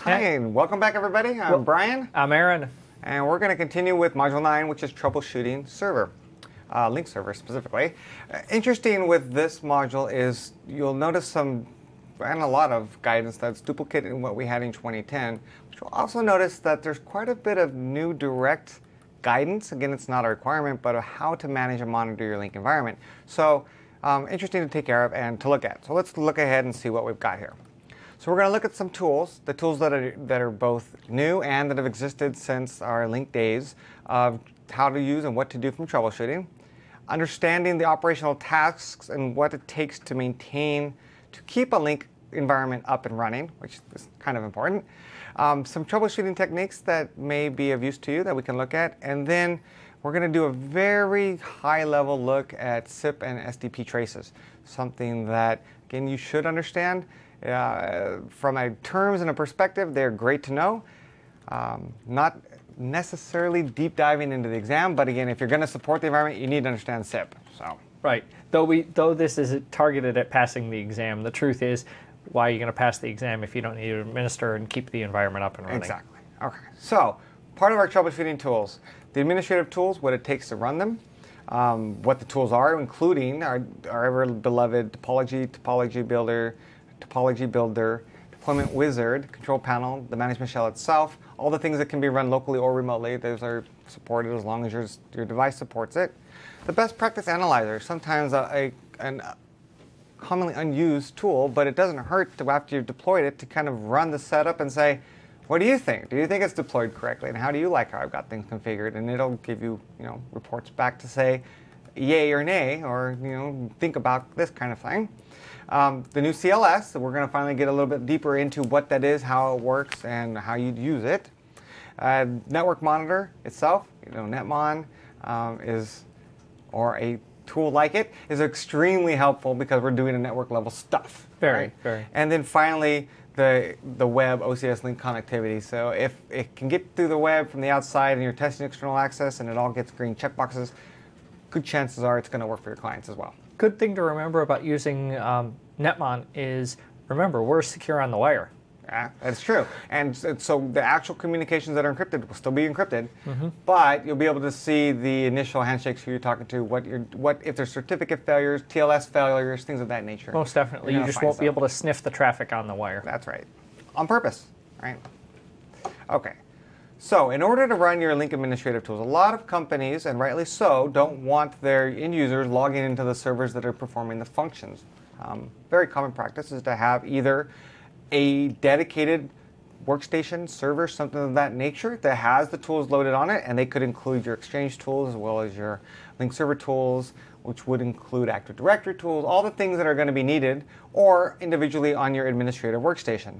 Hi, and welcome back, everybody. I'm Brian. I'm Aaron. And we're going to continue with Module 9, which is Troubleshooting Server, Lync Server specifically. Interesting with this module is you'll notice some, and a lot of guidance that's duplicated in what we had in 2010. But you'll also notice that there's quite a bit of new direct guidance. Again, it's not a requirement, but of how to manage and monitor your Lync environment. So interesting to take care of and to look at. So let's look ahead and see what we've got here. So we're going to look at some tools, the tools that are both new and that have existed since our Lync days, of how to use and what to do from troubleshooting, understanding the operational tasks and what it takes to maintain, to keep a Lync environment up and running, which is kind of important, some troubleshooting techniques that may be of use to you that we can look at, and then we're going to do a very high-level look at SIP and SDP traces, something that, again, you should understand. From a terms and a perspective, they're great to know. Not necessarily deep diving into the exam, but again, if you're going to support the environment, you need to understand SIP. So right. Though this is targeted at passing the exam, the truth is, why are you going to pass the exam if you don't need to administer and keep the environment up and running? Exactly. Okay. So part of our troubleshooting tools, the administrative tools, what it takes to run them, what the tools are, including our ever beloved Topology Builder, Deployment Wizard, Control Panel, the management shell itself, all the things that can be run locally or remotely. Those are supported as long as your device supports it. The best practice analyzer, sometimes a commonly unused tool, but it doesn't hurt to, after you've deployed it, to kind of run the setup and say, what do you think? Do you think it's deployed correctly? And how do you like how I've got things configured? And it'll give you, reports back to say yay or nay, or think about this kind of thing. The new CLS, so we're going to finally get a little bit deeper into what that is, how it works, and how you'd use it. Network Monitor itself, Netmon or a tool like it, is extremely helpful because we're doing a network level stuff. Very. And then finally, the web OCS Lync connectivity. So if it can get through the web from the outside and you're testing external access and it all gets green checkboxes, good chances are it's going to work for your clients as well. Good thing to remember about using Netmon is, remember, we're secure on the wire. Yeah, that's true. And so the actual communications that are encrypted will still be encrypted, but you'll be able to see the initial handshakes who you're talking to, what if there's certificate failures, TLS failures, things of that nature. Most definitely. You just won't be able to sniff the traffic on the wire. That's right. On purpose, right? Okay. So in order to run your Lync administrative tools, a lot of companies, and rightly so, don't want their end users logging into the servers that are performing the functions. Very common practice is to have either a dedicated workstation server, something of that nature, that has the tools loaded on it, and they could include your Exchange tools as well as your Lync Server tools, which would include Active Directory tools, all the things that are going to be needed, or individually on your administrative workstation.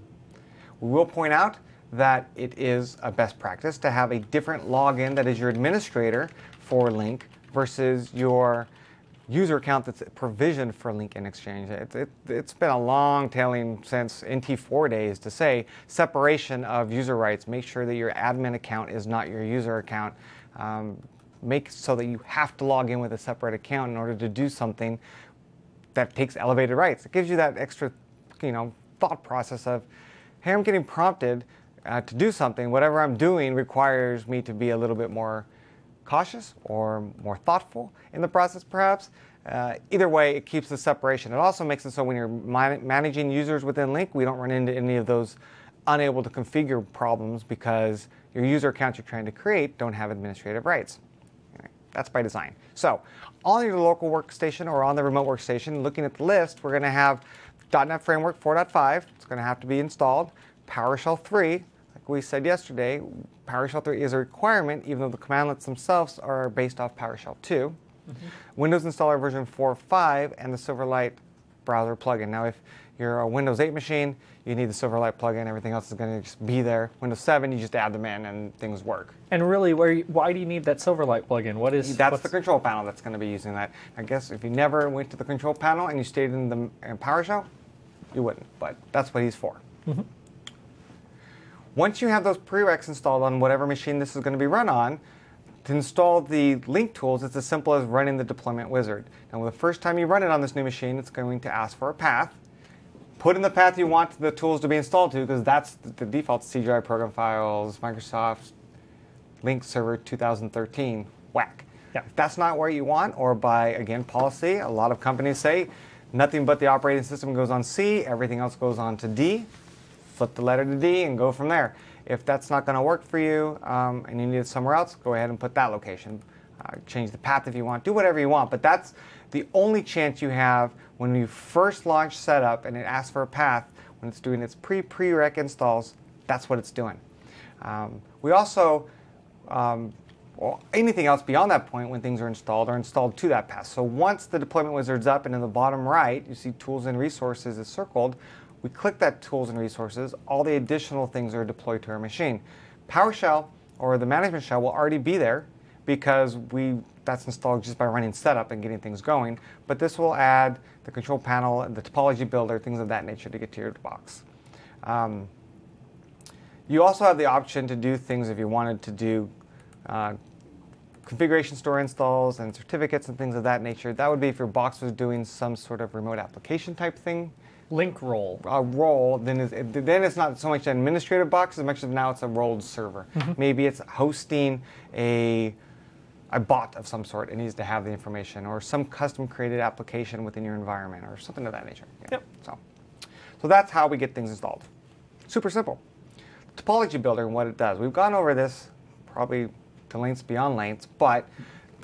We will point out that it is a best practice to have a different login that is your administrator for Lync versus your user account that's provisioned for Lync and Exchange. It's been a long tailing since NT4 days to say separation of user rights. Make sure that your admin account is not your user account. Make so that you have to log in with a separate account in order to do something that takes elevated rights. It gives you that extra, thought process of, hey, I'm getting prompted to do something. Whatever I'm doing requires me to be a little bit more cautious or more thoughtful in the process, perhaps. Either way, it keeps the separation. It also makes it so when you're managing users within Lync, we don't run into any of those unable to configure problems because your user accounts you're trying to create don't have administrative rights. Anyway, that's by design. So on your local workstation or on the remote workstation, looking at the list, we're going to have .NET Framework 4.5. It's going to have to be installed. PowerShell 3, like we said yesterday, PowerShell 3 is a requirement, even though the commandlets themselves are based off PowerShell 2. Windows Installer version 4.5 and the Silverlight browser plugin. Now, if you're a Windows 8 machine, you need the Silverlight plugin. Everything else is going to just be there. Windows 7, you just add them in and things work. And really, why do you need that Silverlight plugin? That's the control panel that's going to be using that. I guess if you never went to the control panel and you stayed in PowerShell, you wouldn't. But that's what he's for. Once you have those prereqs installed on whatever machine this is going to be run on, to install the Lync tools, it's as simple as running the deployment wizard. Now, the first time you run it on this new machine, it's going to ask for a path. put in the path you want the tools to be installed to, because that's the default C drive program files, Microsoft Lync Server 2013, whack. Yeah. If that's not where you want, or by, again, policy, a lot of companies say nothing but the operating system goes on C, everything else goes on to D. Flip the letter to D and go from there. If that's not going to work for you and you need it somewhere else, go ahead and put that location. Change the path if you want. Do whatever you want. But that's the only chance you have when you first launch setup and it asks for a path. When it's doing its prereq installs, that's what it's doing. We also, well, anything else beyond that point when things are installed to that path. So once the deployment wizard's up and in the bottom right, you see Tools and Resources is circled. We click that Tools and Resources, all the additional things are deployed to our machine. PowerShell or the management shell will already be there because that's installed just by running setup and getting things going. But this will add the control panel, the topology builder, things of that nature to get to your box. You also have the option to do things if you wanted to do configuration store installs and certificates and things of that nature. That would be if your box was doing some sort of remote application type thing. Lync role. A role, then it's not so much an administrative box as much as now it's a rolled server. Maybe it's hosting a bot of some sort. It needs to have the information, or some custom created application within your environment, or something of that nature. Yeah. Yep. So that's how we get things installed. Super simple. Topology builder and what it does. We've gone over this probably to lengths beyond lengths, but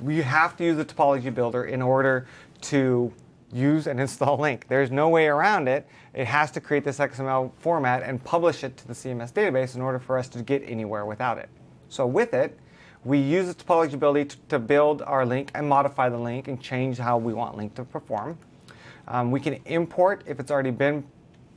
we have to use the topology builder in order to use and install Lync. There's no way around it. It has to create this XML format and publish it to the CMS database in order for us to get anywhere without it. So with it, we use the topology builder to build our Lync and modify the Lync and change how we want Lync to perform. We can import if it's already been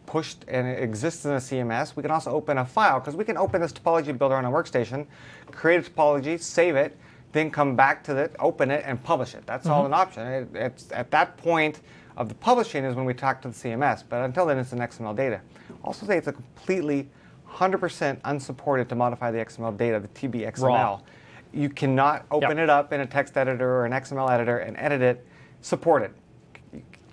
pushed and it exists in a CMS. We can also open a file, because we can open this topology builder on a workstation, create a topology, save it, then come back to it, open it, and publish it. That's all an option. It's at that point of the publishing is when we talk to the CMS, but until then it's an XML data. Also say it's a completely 100% unsupported to modify the XML data, the TBXML. Raw. You cannot open it up in a text editor or an XML editor and edit it, support it.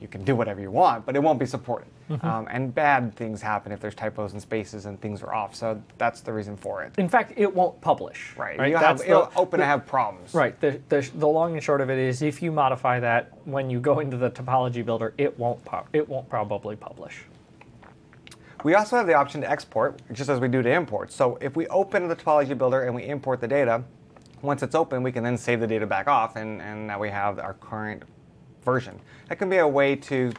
You can do whatever you want, but it won't be supported. And bad things happen if there's typos and spaces and things are off. So that's the reason for it. In fact, it won't publish. Right. It'll open to have problems. Right. The long and short of it is, if you modify that when you go into the topology builder, it won't probably publish. We also have the option to export, just as we do to import. So if we open the topology builder and we import the data, once it's open, we can then save the data back off, and now we have our current version. That can be a way to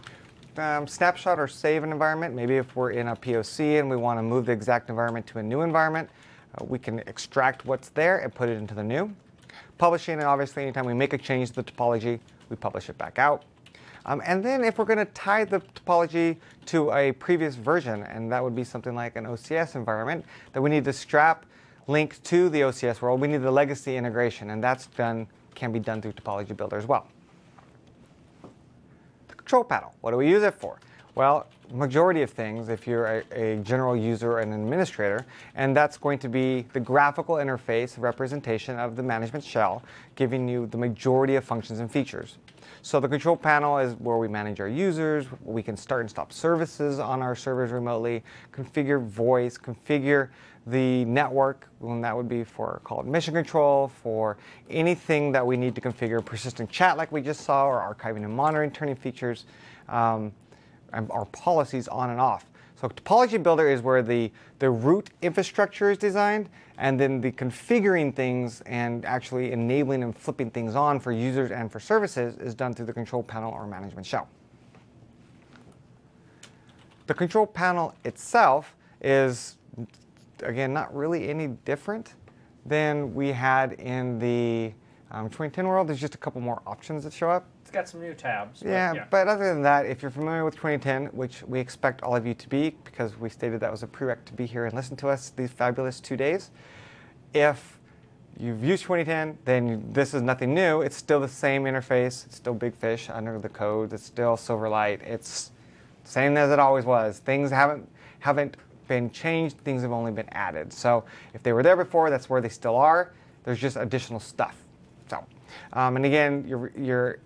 snapshot or save an environment. Maybe if we're in a POC and we want to move the exact environment to a new environment, we can extract what's there and put it into the new. Publishing, and obviously anytime we make a change to the topology, we publish it back out. And then if we're going to tie the topology to a previous version, and that would be something like an OCS environment, that we need to strap Lync to the OCS world, we need the legacy integration, and that's can be done through Topology Builder as well. The control panel, what do we use it for? Well, majority of things, if you're a general user and an administrator, and that's going to be the graphical interface representation of the management shell, giving you the majority of functions and features. So the control panel is where we manage our users. We can start and stop services on our servers remotely, configure voice, configure the network, and that would be for call it mission control, for anything that we need to configure, persistent chat like we just saw, or archiving and monitoring, turning features, and our policies on and off. So Topology Builder is where the root infrastructure is designed, and then the configuring things and actually enabling and flipping things on for users and for services is done through the control panel or management shell. The control panel itself is, again, not really any different than we had in the 2010 world. There's just a couple more options that show up. It's got some new tabs. But other than that, if you're familiar with 2010, which we expect all of you to be, because we stated that was a prereq to be here and listen to us these fabulous 2 days, if you've used 2010, then this is nothing new. It's still the same interface. It's still Big Fish under the code. It's still Silverlight. It's the same as it always was. Things haven't been changed. Things have only been added. So if they were there before, that's where they still are. There's just additional stuff. So, and again, your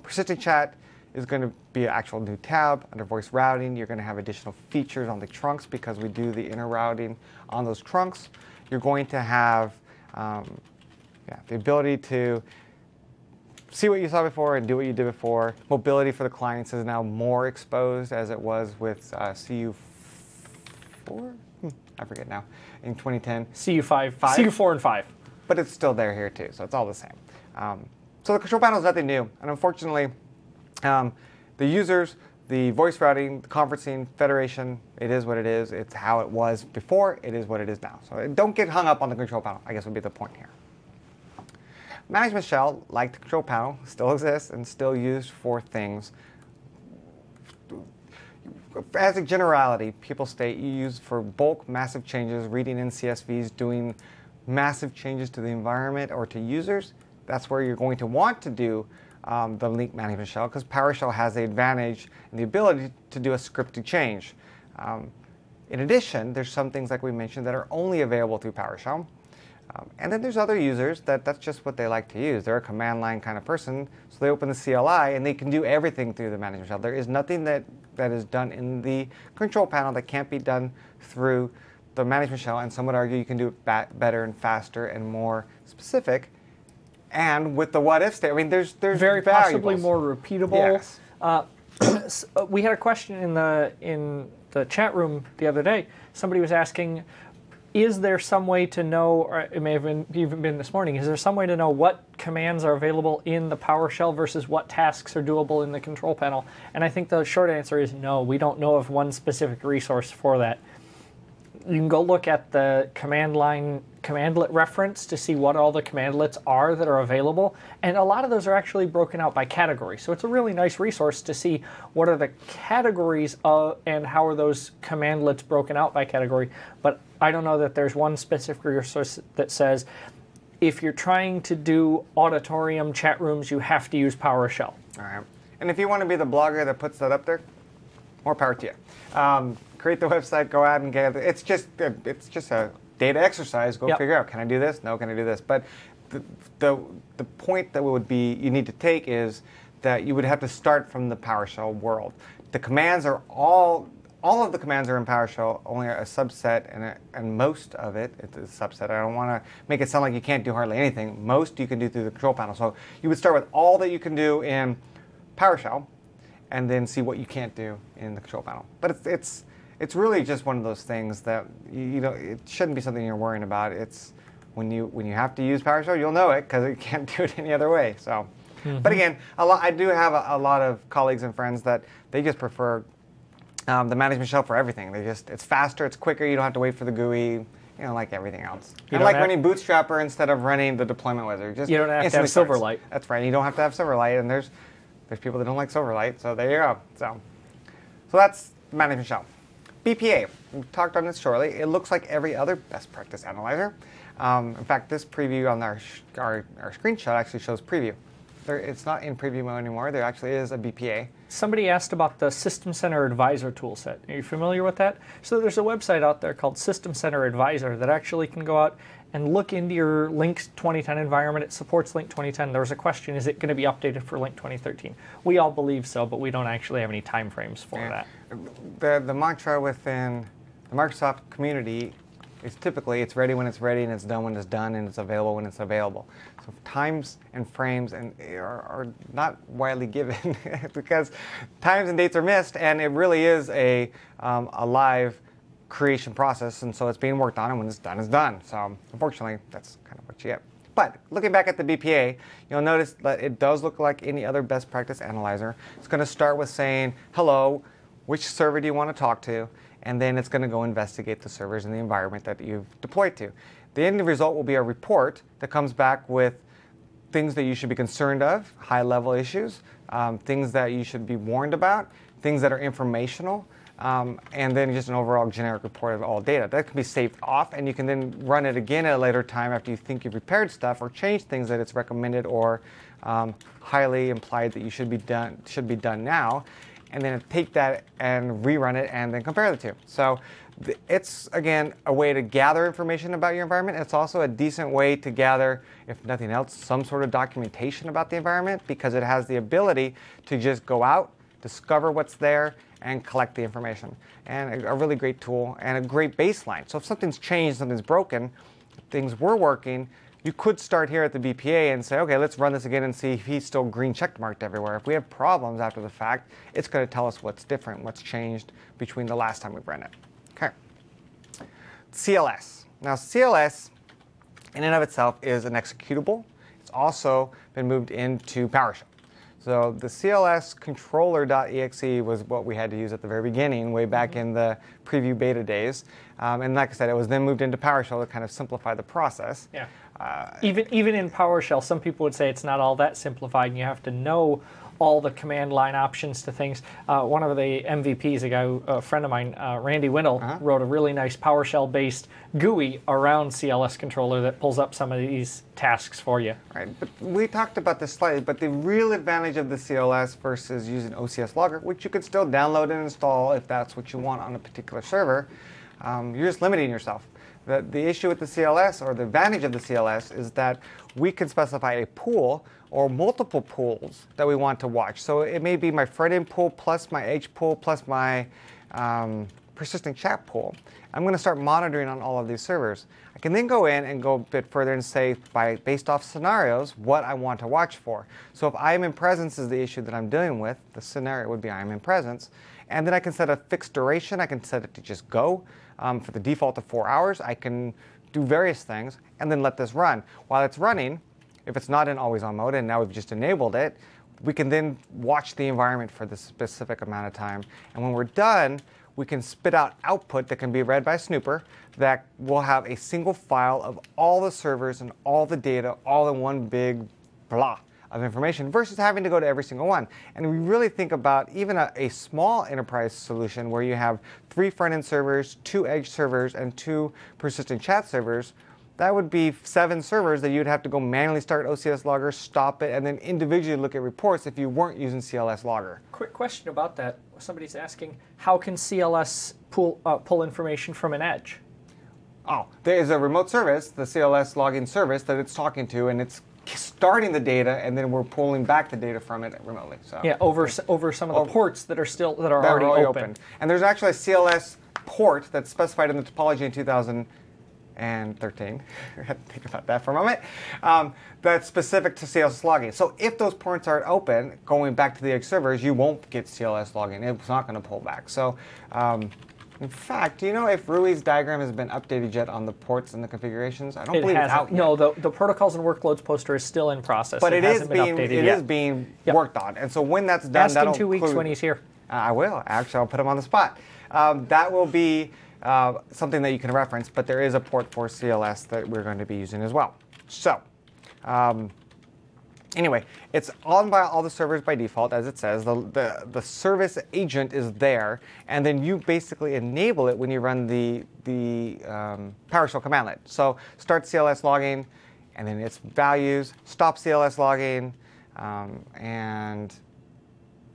persistent chat is going to be an actual new tab. Under voice routing, you're going to have additional features on the trunks because we do the inner routing on those trunks. You're going to have the ability to see what you saw before and do what you did before. Mobility for the clients is now more exposed as it was with CU4? I forget now, in 2010. CU5, CU4 and 5. But it's still there here too, so it's all the same. So the control panel is nothing new, and unfortunately, the users, the voice routing, the conferencing, federation, it is what it is. It's how it was before, it is what it is now. So don't get hung up on the control panel, I guess would be the point here. Management shell, like the control panel, still exists and still used for things. As a generality, people state you use for bulk, massive changes, reading in CSVs, doing massive changes to the environment or to users. That's where you're going to want to do the Lync management shell, because PowerShell has the advantage and the ability to do a scripted change. In addition, there's some things like we mentioned that are only available through PowerShell. And then there's other users that's just what they like to use. They're a command line kind of person, so they open the CLI and they can do everything through the management shell. There is nothing that is done in the control panel that can't be done through the management shell, and some would argue you can do it better and faster and more specific. And with the what-if state, I mean, there's very possibly more repeatable. Yes. We had a question in the chat room the other day. Somebody was asking, is there some way to know, or it may have even been this morning, is there some way to know what commands are available in the PowerShell versus what tasks are doable in the control panel? And I think the short answer is no. We don't know of one specific resource for that. You can go look at the command line commandlet reference to see what all the commandlets are that are available, and a lot of those are actually broken out by category. So it's a really nice resource to see what are the categories and how are those commandlets broken out by category. But I don't know that there's one specific resource that says if you're trying to do auditorium chat rooms, you have to use PowerShell. All right. And if you want to be the blogger that puts that up there, more power to you. Create the website, go out and get it. It's just a data exercise. Go figure out, can I do this? No, can I do this? But the point that would be you need to take is that you would have to start from the PowerShell world. The commands are all of the commands are in PowerShell, only a subset, and most of it is a subset. I don't want to make it sound like you can't do hardly anything. Most you can do through the control panel. So you would start with all that you can do in PowerShell, and then see what you can't do in the control panel. But it's really just one of those things that it shouldn't be something you're worrying about. It's when you have to use PowerShell, you'll know it because you can't do it any other way. So, but again, I do have a lot of colleagues and friends that they just prefer the management shell for everything. It's faster, it's quicker. You don't have to wait for the GUI. Like everything else. I like running Bootstrapper instead of running the deployment wizard. You don't have to have Silverlight. That's right. You don't have to have Silverlight, and there's people that don't like Silverlight. So there you go. So that's the management shell. BPA, we talked on this shortly. It looks like every other best practice analyzer. In fact, this preview on our screenshot actually shows preview. It's not in preview mode anymore. There actually is a BPA. Somebody asked about the System Center Advisor toolset. Are you familiar with that? So there's a website out there called System Center Advisor that actually can go out and look into your Lync 2010 environment. It supports Lync 2010. There was a question, is it going to be updated for Lync 2013? We all believe so, but we don't actually have any time frames for that. The mantra within the Microsoft community is typically it's ready when it's ready and it's done when it's done and it's available when it's available. So times and frames are not widely given because times and dates are missed, and it really is a live creation process, and so it's being worked on, and when it's done, it's done. So unfortunately, that's kind of what you get. But looking back at the BPA, you'll notice that it does look like any other best practice analyzer. It's going to start with saying, hello, which server do you want to talk to? And then it's going to go investigate the servers in the environment that you've deployed to. The end result will be a report that comes back with things that you should be concerned of, high-level issues, things that you should be warned about, things that are informational, and then just an overall generic report of all data. That can be saved off, and you can then run it again at a later time after you think you've repaired stuff or changed things that it's recommended or highly implied that you should be done now. and then take that and rerun it and then compare the two. So it's, again, a way to gather information about your environment. It's also a decent way to gather, if nothing else, some sort of documentation about the environment, because it has the ability to just go out, discover what's there, and collect the information. And a really great tool and a great baseline. So if something's changed, something's broken, things were working, you could start here at the BPA and say, okay, let's run this again and see if he's still green check marked everywhere. If we have problems after the fact, it's going to tell us what's different, what's changed between the last time we've run it. Okay. CLS. Now, CLS in and of itself is an executable. It's also been moved into PowerShell. So the CLS controller.exe was what we had to use at the very beginning, way back in the preview beta days. And like I said, it was then moved into PowerShell to kind of simplify the process. Yeah. Even in PowerShell, some people would say it's not all that simplified, and you have to know all the command line options to things. One of the MVPs, a friend of mine, Randy Windle, wrote a really nice PowerShell-based GUI around CLS controller that pulls up some of these tasks for you. Right, but we talked about this slightly, but the real advantage of the CLS versus using OCS Logger, which you could still download and install if that's what you want on a particular server, you're just limiting yourself. The issue with the CLS, or the advantage of the CLS, is that we can specify a pool or multiple pools that we want to watch. So it may be my front-end pool plus my edge pool plus my persistent chat pool. I'm going to start monitoring on all of these servers. I can then go in and go a bit further and say, based off scenarios, what I want to watch for. So if I am in presence is the issue that I'm dealing with, the scenario would be I am in presence. And then I can set a fixed duration. I can set it to just go. For the default of 4 hours, I can do various things and then let this run. While it's running, if it's not in always on mode, and now we've just enabled it, we can then watch the environment for this specific amount of time. And when we're done, we can spit out output that can be read by Snooper that will have a single file of all the servers and all the data all in one big blah of information versus having to go to every single one. And we really think about even a small enterprise solution where you have 3 front-end servers, 2 edge servers, and 2 persistent chat servers. That would be 7 servers that you'd have to go manually start OCS Logger, stop it, and then individually look at reports if you weren't using CLS Logger. Quick question about that. Somebody's asking, how can CLS pull information from an edge? Oh, there is a remote service, the CLS logging service, that it's talking to, and it's starting the data, and then we're pulling back the data from it remotely. So yeah, over some of the ports that are already open. And there's actually a CLS port that's specified in the topology in 2013. I had to think about that for a moment. That's specific to CLS logging. So if those ports aren't open, going back to the edge servers, you won't get CLS logging. It's not going to pull back. So. In fact, do you know if Rui's diagram has been updated yet on the ports and the configurations? I don't believe it's out yet. No, the protocols and workloads poster is still in process. But it is being being worked on. And so when that's done, ask in 2 weeks when he's here. I will. Actually, I'll put him on the spot. That will be something that you can reference, but there is a port for CLS that we're going to be using as well. So, anyway, it's on by all the servers by default, as it says. The service agent is there, and then you basically enable it when you run the PowerShell commandlet. So start CLS logging, and then its values, stop CLS logging, and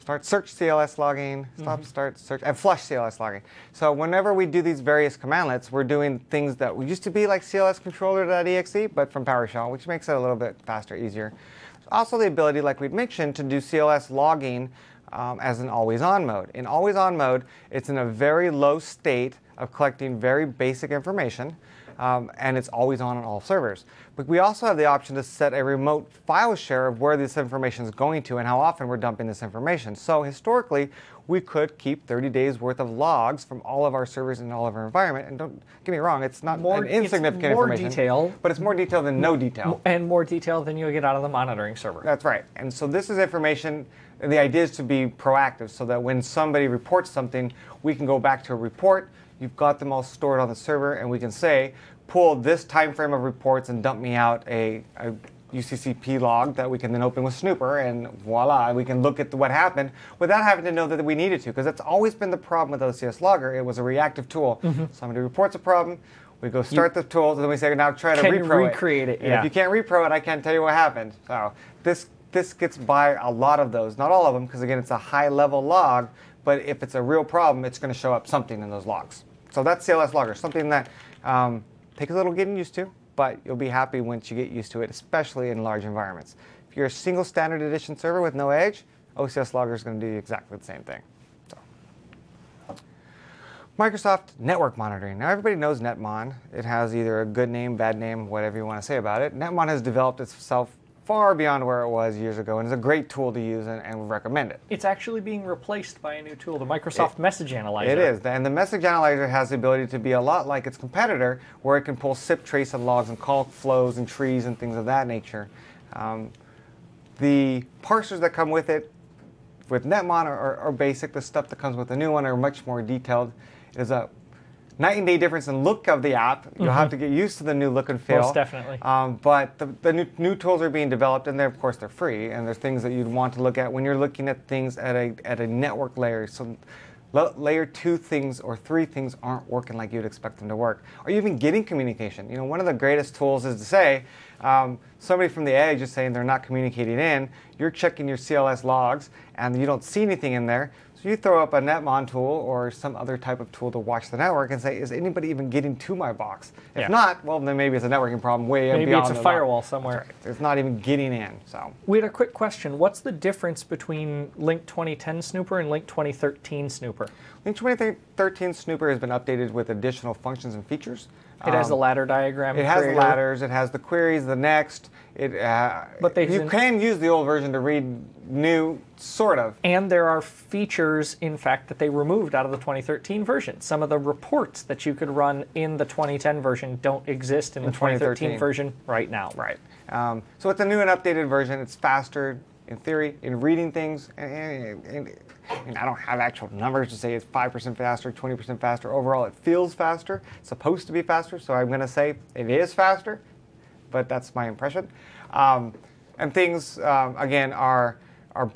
start search CLS logging, start search, and flush CLS logging. So whenever we do these various commandlets, we're doing things that used to be like CLS controller.exe, but from PowerShell, which makes it a little bit faster, easier. Also the ability, like we'd mentioned, to do CLS logging as an always-on mode. In always-on mode, it's in a very low state of collecting very basic information, and it's always on all servers. But we also have the option to set a remote file share of where this information is going to and how often we're dumping this information. So historically, we could keep 30 days worth of logs from all of our servers in all of our environment. And don't get me wrong, it's not an insignificant information. Detail, but it's more detail than no detail. And more detail than you'll get out of the monitoring server. That's right. And so this is information, and the idea is to be proactive so that when somebody reports something, we can go back to a report. You've got them all stored on the server, and we can say, pull this time frame of reports and dump me out a UCCP log that we can then open with Snooper, and voila, we can look at what happened without having to know that we needed to, because that's always been the problem with OCS Logger. It was a reactive tool. Somebody reports a problem, we go start the tool, and then we say, now try to recreate it. If you can't repro it, I can't tell you what happened. So this gets by a lot of those, not all of them, because again, it's a high-level log, but if it's a real problem, it's going to show up something in those logs. So that's CLS Logger, something that takes a little getting used to, but you'll be happy once you get used to it, especially in large environments. If you're a single standard edition server with no edge, OCS Logger is going to do exactly the same thing. So, Microsoft Network Monitoring. Now everybody knows Netmon. It has either a good name, bad name, whatever you want to say about it. Netmon has developed itself far beyond where it was years ago, and is a great tool to use, and we recommend it. It's actually being replaced by a new tool, the Microsoft Message Analyzer. It is, and the Message Analyzer has the ability to be a lot like its competitor, where it can pull SIP trace of logs and call flows and trees and things of that nature. The parsers that come with it, with Netmon, are basic. The stuff that comes with the new one are much more detailed. It is a night and day difference in look of the app. You'll have to get used to the new look and feel. Most definitely. But the new tools are being developed, and of course they're free. And there's things that you'd want to look at when you're looking at things at a network layer. So layer 2 things or 3 things aren't working like you'd expect them to work. Are you even getting communication? You know, one of the greatest tools is to say, somebody from the edge is saying they're not communicating in. You're checking your CLS logs, and you don't see anything in there. So you throw up a Netmon tool or some other type of tool to watch the network and say, is anybody even getting to my box? If not, well, then maybe it's a networking problem way beyond. Maybe it's a firewall somewhere. That's right. It's not even getting in. So we had a quick question. What's the difference between Lync 2010 Snooper and Lync 2013 Snooper? Lync 2013 Snooper has been updated with additional functions and features. It has the ladder diagram. It has the ladders. It has the queries, the next. But you can use the old version to read new, sort of. And there are features, in fact, that they removed out of the 2013 version. Some of the reports that you could run in the 2010 version don't exist in the 2013 version right now. Right. So it's a new and updated version. It's faster, in theory, in reading things. And I don't have actual numbers to say it's 5% faster, 20% faster. Overall, it feels faster. It's supposed to be faster, so I'm going to say it is faster, but that's my impression. And things, again, are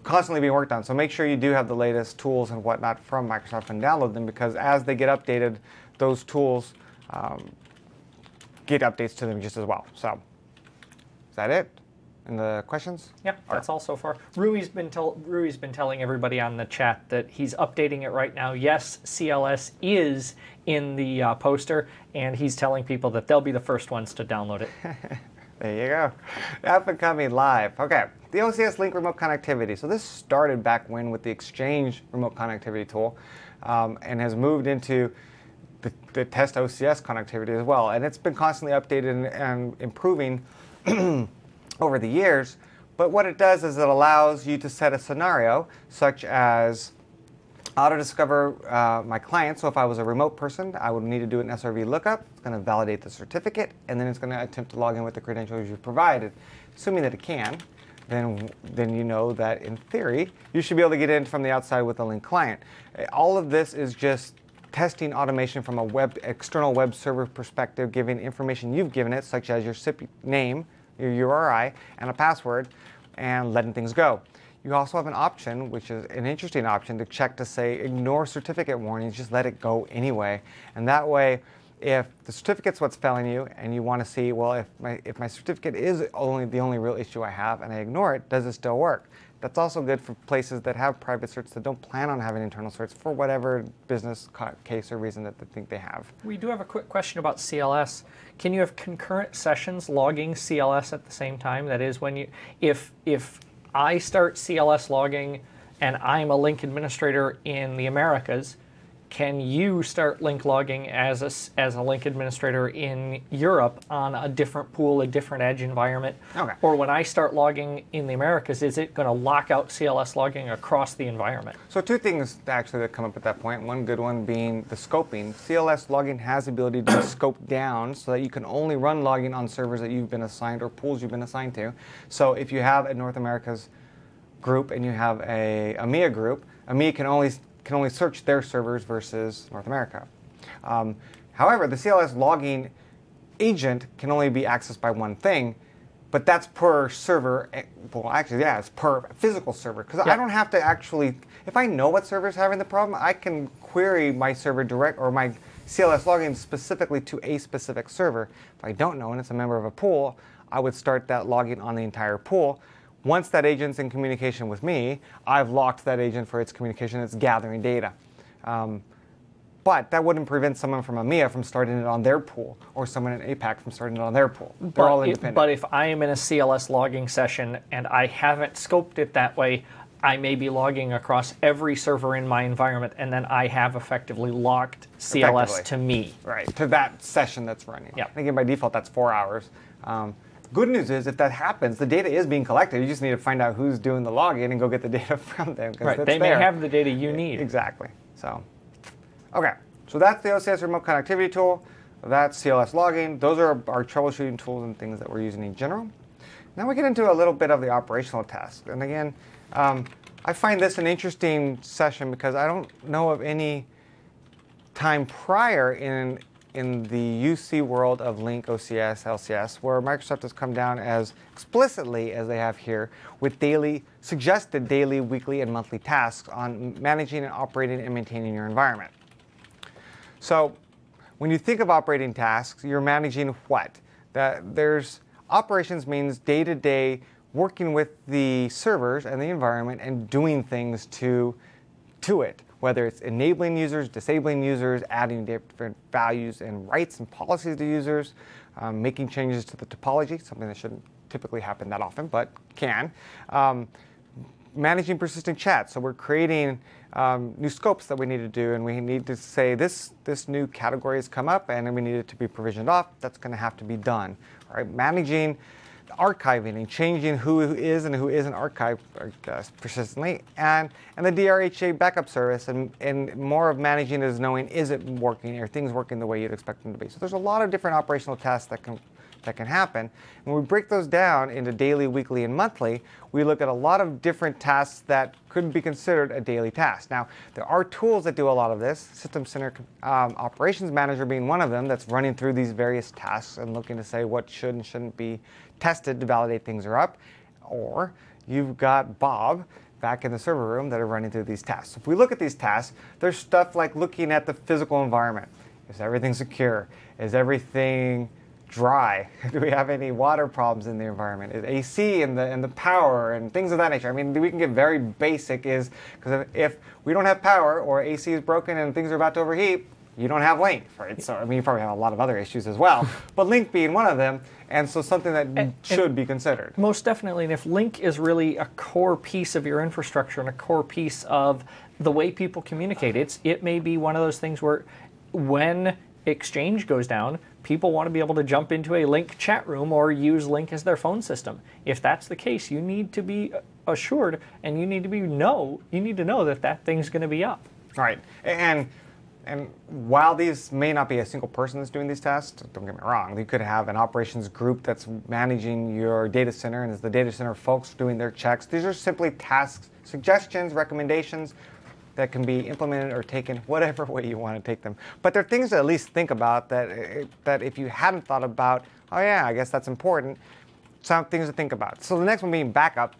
constantly being worked on. So make sure you do have the latest tools and whatnot from Microsoft and download them, because as they get updated, those tools get updates to them just as well. So is that it? And the questions? Yeah, that's all so far. Rui's been telling everybody on the chat that he's updating it right now. Yes, CLS is in the poster, and he's telling people that they'll be the first ones to download it. There you go. Up and coming live. Okay, the OCS Lync remote connectivity. So this started back when with the Exchange remote connectivity tool, and has moved into the test OCS connectivity as well. And it's been constantly updated and improving over the years, but what it does is it allows you to set a scenario such as auto-discover my client. So if I was a remote person, I would need to do an SRV lookup. It's going to validate the certificate, and then it's going to attempt to log in with the credentials you've provided. Assuming that it can, then you know that in theory, you should be able to get in from the outside with a Lync client. All of this is just testing automation from a external web server perspective, giving information you've given it, such as your SIP name, your URI, and a password, and letting things go. You also have an option, which is an interesting option, to check to say ignore certificate warnings, just let it go anyway. And that way, if the certificate's what's failing you, and you want to see, well, if my certificate is the only real issue I have, and I ignore it, does it still work? That's also good for places that have private certs that don't plan on having internal certs for whatever business case or reason that they think they have. We do have a quick question about CLS. Can you have concurrent sessions logging CLS at the same time? That is, when if I start CLS logging and I'm a Lync administrator in the Americas, can you start Lync logging as a Lync administrator in Europe on a different pool, a different edge environment? Okay. Or when I start logging in the Americas, is it going to lock out CLS logging across the environment? So two things actually that come up at that point. One good one being the scoping. CLS logging has the ability to scope down so that you can only run logging on servers that you've been assigned or pools you've been assigned to. So if you have a North America's group and you have a EMEA group, EMEA can only search their servers versus North America. However, the CLS logging agent can only be accessed by one thing, but that's per server. Well, actually, yeah, it's per physical server, because I don't have to actually, if I know what server is having the problem, I can query my server direct or my CLS login specifically to a specific server. If I don't know and it's a member of a pool, I would start that logging on the entire pool. once that agent's in communication with me, I've locked that agent for its communication. It's gathering data. But that wouldn't prevent someone from EMEA from starting it on their pool, or someone in APAC from starting it on their pool. They're all independent. But if I am in a CLS logging session and I haven't scoped it that way, I may be logging across every server in my environment, and then I have effectively locked CLS to me. Right, to that session that's running. Yep. Again, by default, that's 4 hours. Good news is, if that happens, the data is being collected. You just need to find out who's doing the login and go get the data from them. Right, they may have the data you need. Exactly. So, okay, so that's the OCS remote connectivity tool. That's CLS logging. Those are our troubleshooting tools and things that we're using in general. Now we get into a little bit of the operational tasks. And again, I find this an interesting session because I don't know of any time prior in the UC world of Lync, OCS, LCS, where Microsoft has come down as explicitly as they have here with suggested daily, weekly, and monthly tasks on managing and operating and maintaining your environment. So when you think of operating tasks, you're managing what? Operations means day-to-day working with the servers and the environment and doing things to it, whether it's enabling users, disabling users, adding different values and rights and policies to users, making changes to the topology, something that shouldn't typically happen that often, but can. Managing persistent chat, so we're creating new scopes that we need to do, and we need to say this new category has come up and we need it to be provisioned off. That's going to have to be done. Right? Managing archiving and changing who is and who isn't archived persistently, and the DRHA backup service, and more of managing is knowing, is it working, are things working the way you'd expect them to be. So there's a lot of different operational tasks that can happen. When we break those down into daily, weekly, and monthly, we look at a lot of different tasks that could be considered a daily task. Now, there are tools that do a lot of this, System Center Operations Manager being one of them, that's running through these various tasks and looking to say what should and shouldn't be tested to validate things are up. Or you've got Bob back in the server room that are running through these tasks. If we look at these tasks, there's stuff like looking at the physical environment. Is everything secure? Is everything dry? Do we have any water problems in the environment? Is AC and the power and things of that nature? I mean, we can get very basic, because if we don't have power or AC is broken and things are about to overheat, you don't have Lync, right? So I mean, you probably have a lot of other issues as well, but Lync being one of them, and so something that should be considered. Most definitely, and if Lync is really a core piece of your infrastructure and a core piece of the way people communicate, it may be one of those things where when Exchange goes down, people want to be able to jump into a Lync chat room or use Lync as their phone system. If that's the case, you need to be assured, and you need to know that thing's going to be up. Right, and while these may not be a single person that's doing these tasks, don't get me wrong, you could have an operations group that's managing your data center, and it's the data center folks doing their checks. These are simply tasks, suggestions, recommendations that can be implemented or taken whatever way you want to take them. But they're things to at least think about that if you hadn't thought about, oh yeah, I guess that's important, some things to think about. So the next one being backup.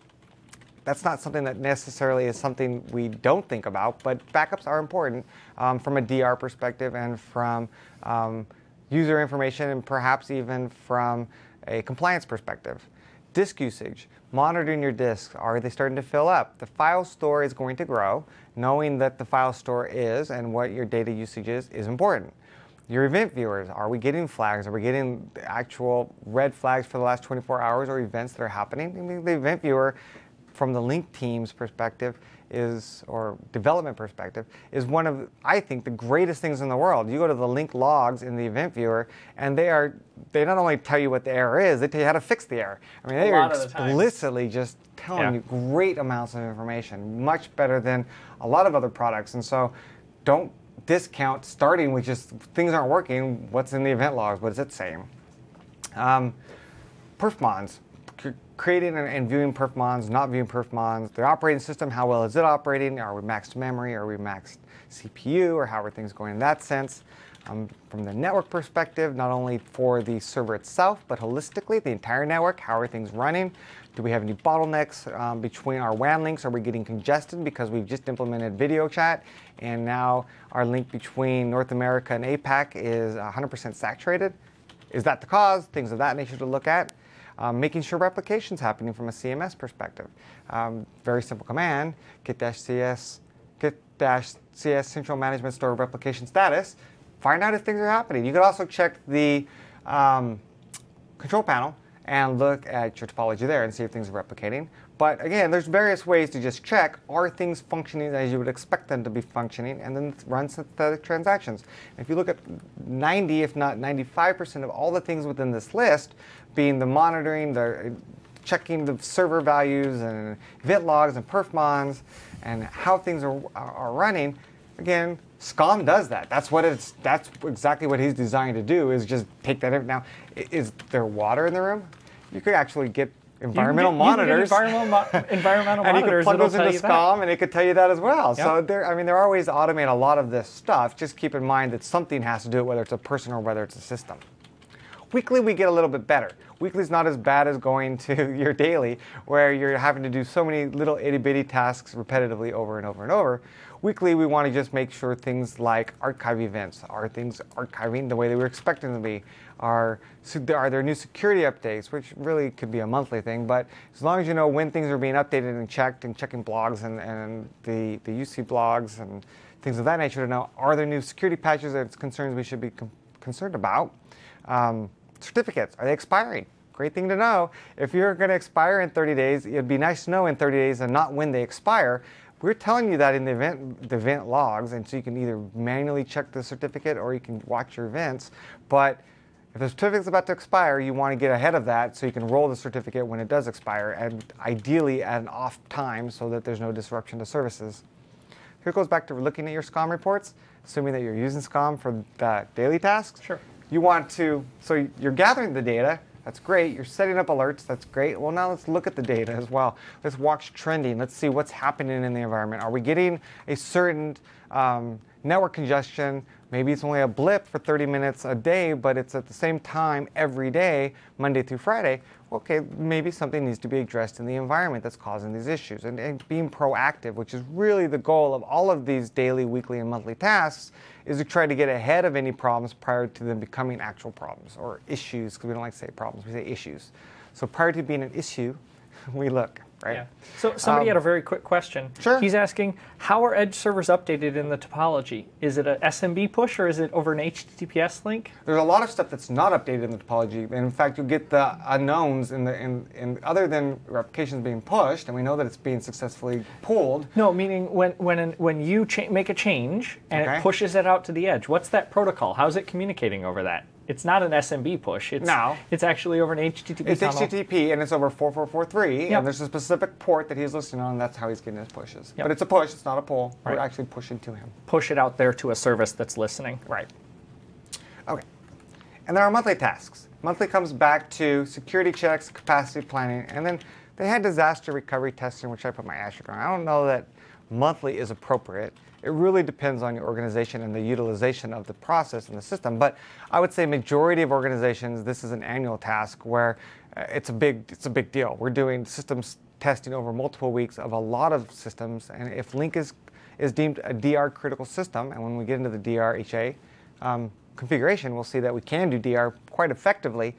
That's not something that necessarily is something we don't think about, but backups are important from a DR perspective and from user information, and perhaps even from a compliance perspective. Disk usage, monitoring your disks. Are they starting to fill up? The file store is going to grow. Knowing that the file store is and what your data usage is important. Your event viewers, are we getting flags? Are we getting actual red flags for the last 24 hours or events that are happening? I mean, the event viewer, from the Lync team's perspective, or development perspective, is one of, I think, the greatest things in the world. You go to the Lync logs in the event viewer, and they not only tell you what the error is, they tell you how to fix the error. I mean, they are explicitly just telling you great amounts of information, much better than a lot of other products. And so don't discount starting with just things aren't working. What's in the event logs? What is it saying? Perfmons. Creating and viewing perfmons, not viewing perfmons, the operating system, how well is it operating? Are we maxed memory? Are we maxed CPU? Or how are things going in that sense? From the network perspective, not only for the server itself, but holistically, the entire network, how are things running? Do we have any bottlenecks between our WAN links? Are we getting congested because we've just implemented video chat, and now our link between North America and APAC is 100% saturated? Is that the cause? Things of that nature to look at. making sure replication's happening from a CMS perspective. Very simple command, get-cs central management store replication status. Find out if things are happening. You could also check the control panel and look at your topology there and see if things are replicating. But again, there's various ways to just check, are things functioning as you would expect them to be functioning, and then run synthetic transactions. If you look at 90, if not 95% of all the things within this list, being the monitoring, the checking the server values and event logs and perfmons and how things are running, again, SCOM does that. That's exactly what he's designed to do, is just take that. Now, is there water in the room? You could actually get environmental monitors. You can get environmental and monitors. you can plug those into SCOM, and it could tell you that as well. Yep. So there are ways to automate a lot of this stuff. Just keep in mind that something has to do it, whether it's a person or whether it's a system. Weekly, we get a little bit better. Weekly's not as bad as going to your daily, where you're having to do so many little itty-bitty tasks repetitively over and over and over. Weekly, we want to just make sure things like archive events, are things archiving the way they were expecting them to be? Are there new security updates, which really could be a monthly thing, but as long as you know when things are being updated and checking blogs and the UC blogs and things of that nature to know, are there new security patches and concerns we should be concerned about? Certificates, are they expiring? Great thing to know. If you're going to expire in 30 days, it'd be nice to know in 30 days and not when they expire. We're telling you that in the event logs, and so you can either manually check the certificate or you can watch your events. But if the certificate's about to expire, you want to get ahead of that so you can roll the certificate when it does expire, and ideally at an off time so that there's no disruption to services. Here it goes back to looking at your SCOM reports, assuming that you're using SCOM for the daily tasks. Sure. You want to, so you're gathering the data. That's great. You're setting up alerts. That's great. Well, now let's look at the data as well. Let's watch trending. Let's see what's happening in the environment. Are we getting a certain network congestion? Maybe it's only a blip for 30 minutes a day, but it's at the same time every day, Monday through Friday. Okay, maybe something needs to be addressed in the environment that's causing these issues. And being proactive, which is really the goal of all of these daily, weekly, and monthly tasks, is to try to get ahead of any problems prior to them becoming actual problems, or issues, because we don't like to say problems, we say issues. So prior to being an issue, we look, right? Yeah. So somebody had a very quick question. Sure. He's asking, how are edge servers updated in the topology? Is it an SMB push or is it over an HTTPS link? There's a lot of stuff that's not updated in the topology. And in fact, you'll get the unknowns in other than replications being pushed, and we know that it's being successfully pulled. No, meaning when you make a change and it pushes it out to the edge, what's that protocol? How's it communicating over that? It's not an SMB push. It's actually over an HTTP It's tunnel. HTTP, and it's over 4443, Yep. and there's a specific port that he's listening on, and that's how he's getting his pushes. Yep. But it's a push, it's not a pull. Right. We're actually pushing to him. Push it out there to a service that's listening. Right. Okay. And there are monthly tasks. Monthly comes back to security checks, capacity planning, and then they had disaster recovery testing, which I put my asterisk on. I don't know that monthly is appropriate. It really depends on your organization and the utilization of the process and the system. But I would say majority of organizations, this is an annual task where it's a big deal. We're doing systems testing over multiple weeks of a lot of systems, and if Lync is deemed a DR critical system, and when we get into the DR HA configuration, we'll see that we can do DR quite effectively.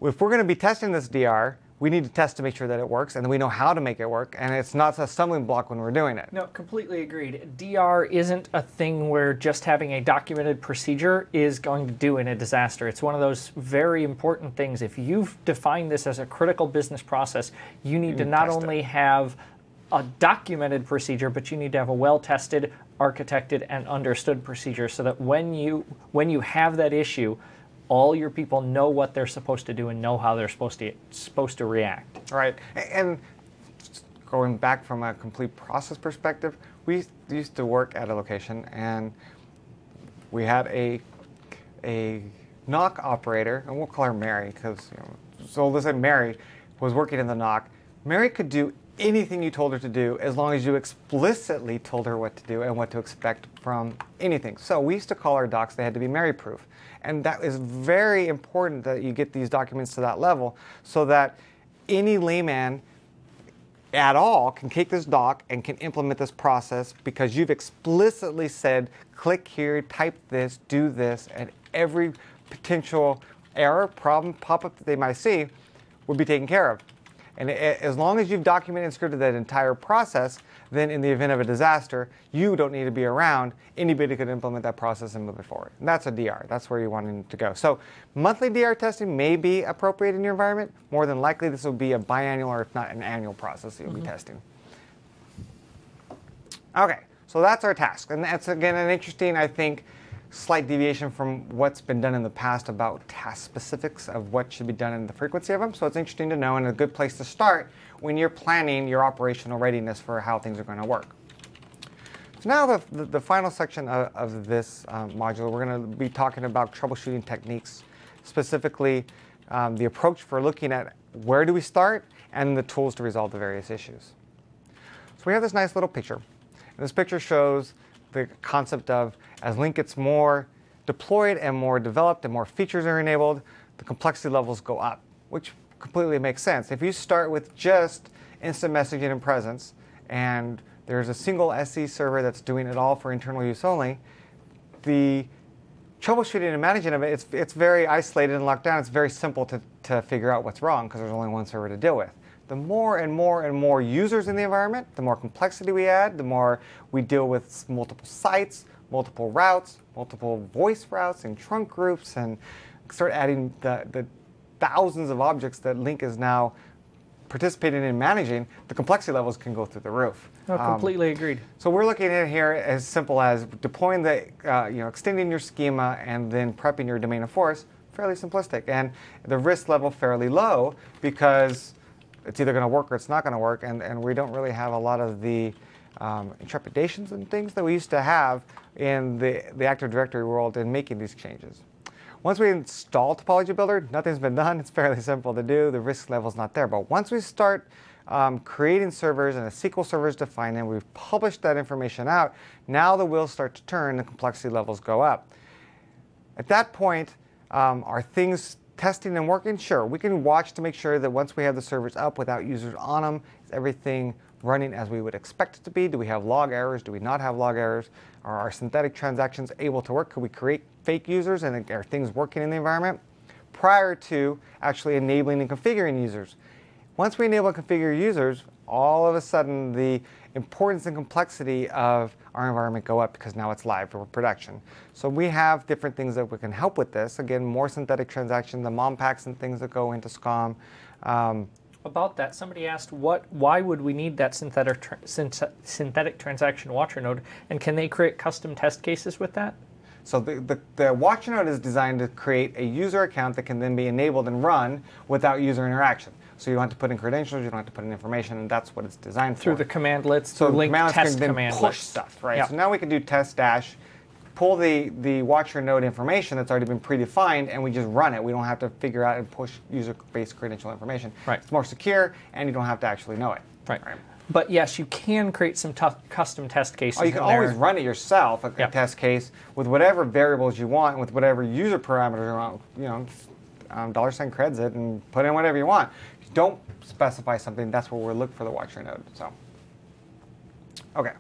If we're going to be testing this DR, we need to test to make sure that it works, and then we know how to make it work, and it's not a stumbling block when we're doing it. No, completely agreed. DR isn't a thing where just having a documented procedure is going to do in a disaster. It's one of those very important things. If you've defined this as a critical business process, you need to not only have a documented procedure, but you need to have a well-tested, architected, and understood procedure so that when you have that issue, all your people know what they're supposed to do and know how they're supposed to react. Right. And going back from a complete process perspective, we used to work at a location, and we had a NOC operator, and we'll call her Mary, because so let's say Mary was working in the NOC. Mary could do anything you told her to do as long as you explicitly told her what to do and what to expect from anything. So we used to call our docs, they had to be Mary-proof. And that is very important that you get these documents to that level so that any layman at all can take this doc and can implement this process because you've explicitly said, click here, type this, do this, and every potential error, problem, pop-up that they might see, would be taken care of. And as long as you've documented and scripted that entire process, then in the event of a disaster, you don't need to be around. Anybody could implement that process and move it forward. And that's a DR. That's where you want it to go. So monthly DR testing may be appropriate in your environment. More than likely, this will be a biannual or if not an annual process that you'll be testing. Okay, so that's our task. And that's, again, an interesting, I think, slight deviation from what's been done in the past about task specifics of what should be done and the frequency of them. So it's interesting to know and a good place to start when you're planning your operational readiness for how things are going to work. So now the final section of this module, we're going to be talking about troubleshooting techniques, specifically the approach for looking at where do we start and the tools to resolve the various issues. So we have this nice little picture. And this picture shows the concept of as Lync gets more deployed and more developed and more features are enabled, the complexity levels go up, which completely makes sense. If you start with just instant messaging and presence, and there's a single SE server that's doing it all for internal use only, the troubleshooting and managing of it, it's very isolated and locked down. It's very simple to figure out what's wrong because there's only one server to deal with. The more and more and more users in the environment, the more complexity we add, the more we deal with multiple sites, multiple routes, multiple voice routes and trunk groups, and start adding the thousands of objects that Lync is now participating in managing, the complexity levels can go through the roof. No, completely agreed. So we're looking at it here as simple as deploying the, extending your schema and then prepping your domain of force, fairly simplistic. And the risk level fairly low because it's either going to work or it's not going to work, and we don't really have a lot of the trepidations and things that we used to have in the Active Directory world in making these changes. Once we install Topology Builder, nothing's been done. It's fairly simple to do. The risk level's not there. But once we start creating servers and a SQL server is defined and we've published that information out, now the wheels start to turn, the complexity levels go up. At that point, are things testing and working? Sure. We can watch to make sure that once we have the servers up without users on them, is everything running as we would expect it to be? Do we have log errors? Do we not have log errors? Are our synthetic transactions able to work? Could we create fake users, and are things working in the environment? Prior to actually enabling and configuring users. Once we enable and configure users, all of a sudden the importance and complexity of our environment go up because now it's live for production. So we have different things that we can help with this. Again, more synthetic transactions, the mom packs and things that go into SCOM. About that, somebody asked, why would we need that synthetic transaction watcher node, and can they create custom test cases with that? So the watcher node is designed to create a user account that can then be enabled and run without user interaction. So you don't have to put in credentials, you don't have to put in information, and that's what it's designed for. Through the commandlets, so Lync test can commandlets. Push stuff, right? Yeah. So now we can do test dash, pull the watcher node information that's already been predefined, and we just run it. We don't have to figure out and push user-based credential information. Right. It's more secure, and you don't have to actually know it. Right. But yes, you can create some custom test cases. Oh, you can always run it yourself, a test case, with whatever variables you want, with whatever user parameters you want. $sign creds it and put in whatever you want. If you don't specify something, that's where we'll look for the watcher node. So, okay.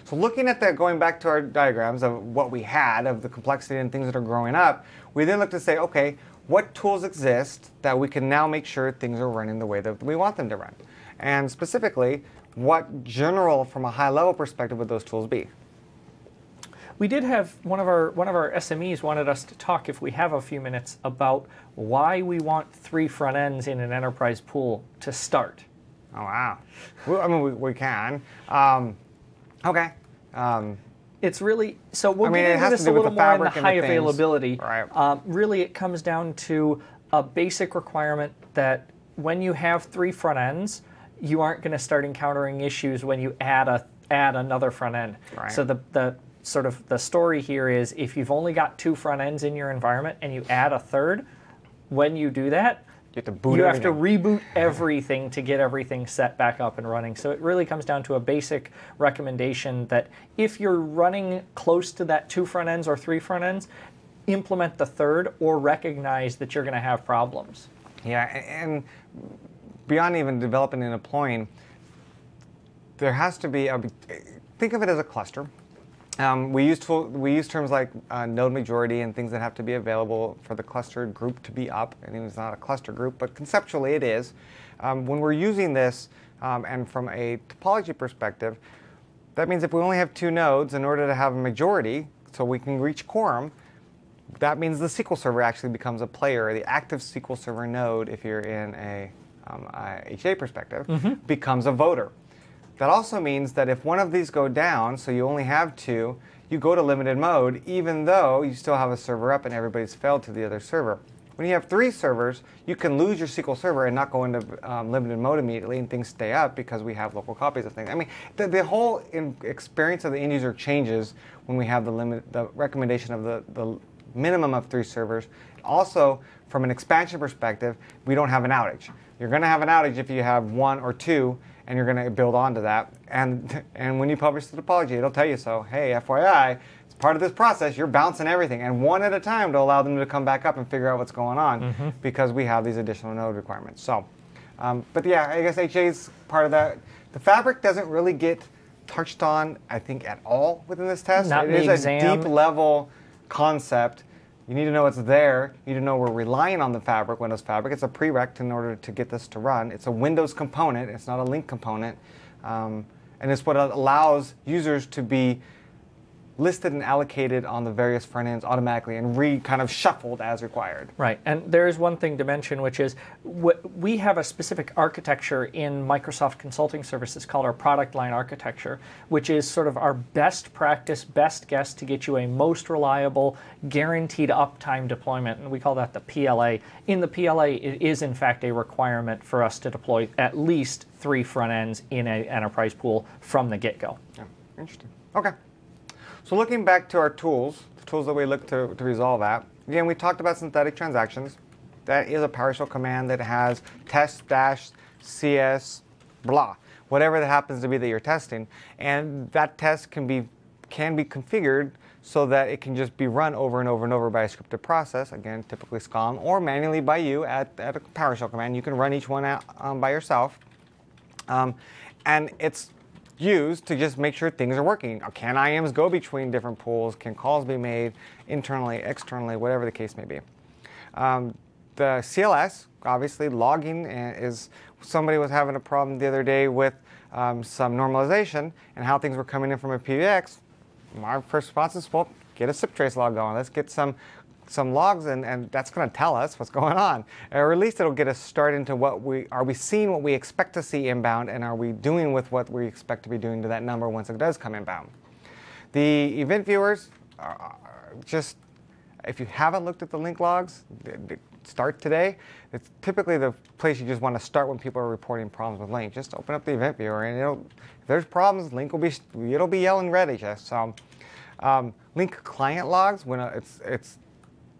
So looking at that, going back to our diagrams of what we had, of the complexity and things that are growing up, we then look to say, okay, what tools exist that we can now make sure things are running the way that we want them to run? And specifically, what general, from a high-level perspective, would those tools be? We did have one of our SMEs wanted us to talk, if we have a few minutes, about why we want 3 front ends in an enterprise pool to start. Oh, wow. Well, I mean, we can. Okay. It's really, so we'll get into this a little more in the high availability. Right. Really, it comes down to a basic requirement that when you have 3 front ends, you aren't going to start encountering issues when you add another front end. Right. So the sort of the story here is, if you've only got 2 front ends in your environment and you add a third, when you do that, you have to reboot everything to get everything set back up and running. So it really comes down to a basic recommendation that if you're running close to that 2 front ends or 3 front ends, implement the third or recognize that you're going to have problems. Yeah, and beyond even developing and deploying, there has to be think of it as a cluster. We use terms like node majority and things that have to be available for the clustered group to be up. I mean, it's not a cluster group, but conceptually it is. When we're using this, and from a topology perspective, that means if we only have 2 nodes, in order to have a majority, so we can reach quorum, that means the SQL Server actually becomes a player. The active SQL Server node, if you're in a HA perspective, becomes a voter. That also means that if one of these go down, so you only have 2, you go to limited mode, even though you still have a server up and everybody's failed to the other server. When you have 3 servers, you can lose your SQL Server and not go into limited mode immediately, and things stay up because we have local copies of things. I mean, the whole experience of the end user changes when we have the recommendation of the minimum of 3 servers. Also, from an expansion perspective, we don't have an outage. You're going to have an outage if you have 1 or 2, and you're going to build onto that. And when you publish the topology, it'll tell you so. Hey, FYI, as part of this process, you're bouncing everything, and one at a time to allow them to come back up and figure out what's going on, because we have these additional node requirements. So, but yeah, I guess HA is part of that. The fabric doesn't really get touched on, I think, at all within this test. Not it in the is exam. a deep level concept. You need to know it's there. You need to know we're relying on the fabric, Windows Fabric. It's a prereq in order to get this to run. It's a Windows component. It's not a Lync component. And it's what allows users to be listed and allocated on the various front ends automatically and kind of shuffled as required. Right, and there is one thing to mention, which is we have a specific architecture in Microsoft Consulting Services called our product line architecture, which is sort of our best practice, best guess to get you a most reliable, guaranteed uptime deployment, and we call that the PLA. In the PLA, it is in fact a requirement for us to deploy at least 3 front ends in an enterprise pool from the get-go. Yeah, interesting. Okay. So looking back to our tools, the tools that we look to resolve that, again, we talked about synthetic transactions. That is a PowerShell command that has test-cs blah, whatever that happens to be that you're testing. And that test can be configured so that it can just be run over and over and over by a scripted process, again, typically SCOM, or manually by you at a PowerShell command. You can run each one out by yourself. And it's used to just make sure things are working. Can IAMs go between different pools? Can calls be made internally, externally, whatever the case may be? The CLS, obviously, logging is, somebody was having a problem the other day with some normalization and how things were coming in from a PBX. My first response is, well, get a SIP trace log going. Let's get some logs, and that's going to tell us what's going on. Or at least it'll get us started into are we seeing what we expect to see inbound, and are we doing with what we expect to be doing to that number once it does come inbound. The event viewers, just, if you haven't looked at the Lync logs, start today. It's typically the place you just want to start when people are reporting problems with Lync. Just open up the event viewer, and if there's problems, Lync it'll be yelling red at you. So, Lync client logs, when it's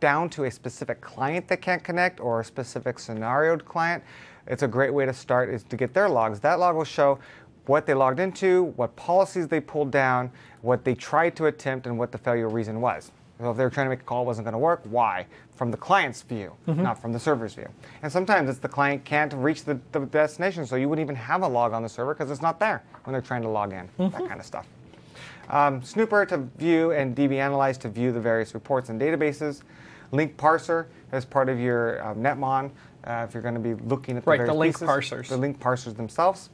down to a specific client that can't connect or a specific scenarioed client, it's a great way to start is to get their logs. That log will show what they logged into, what policies they pulled down, what they tried to attempt, and what the failure reason was. So if they were trying to make a call, it wasn't going to work, why? From the client's view, not from the server's view. And sometimes it's the client can't reach the destination, so you wouldn't even have a log on the server because it's not there when they're trying to log in, that kind of stuff. Snooper to view, and DB Analyze to view the various reports and databases. Lync Parser as part of your netmon, if you're going to be looking at the various Lync pieces. parsers. The Lync parsers themselves.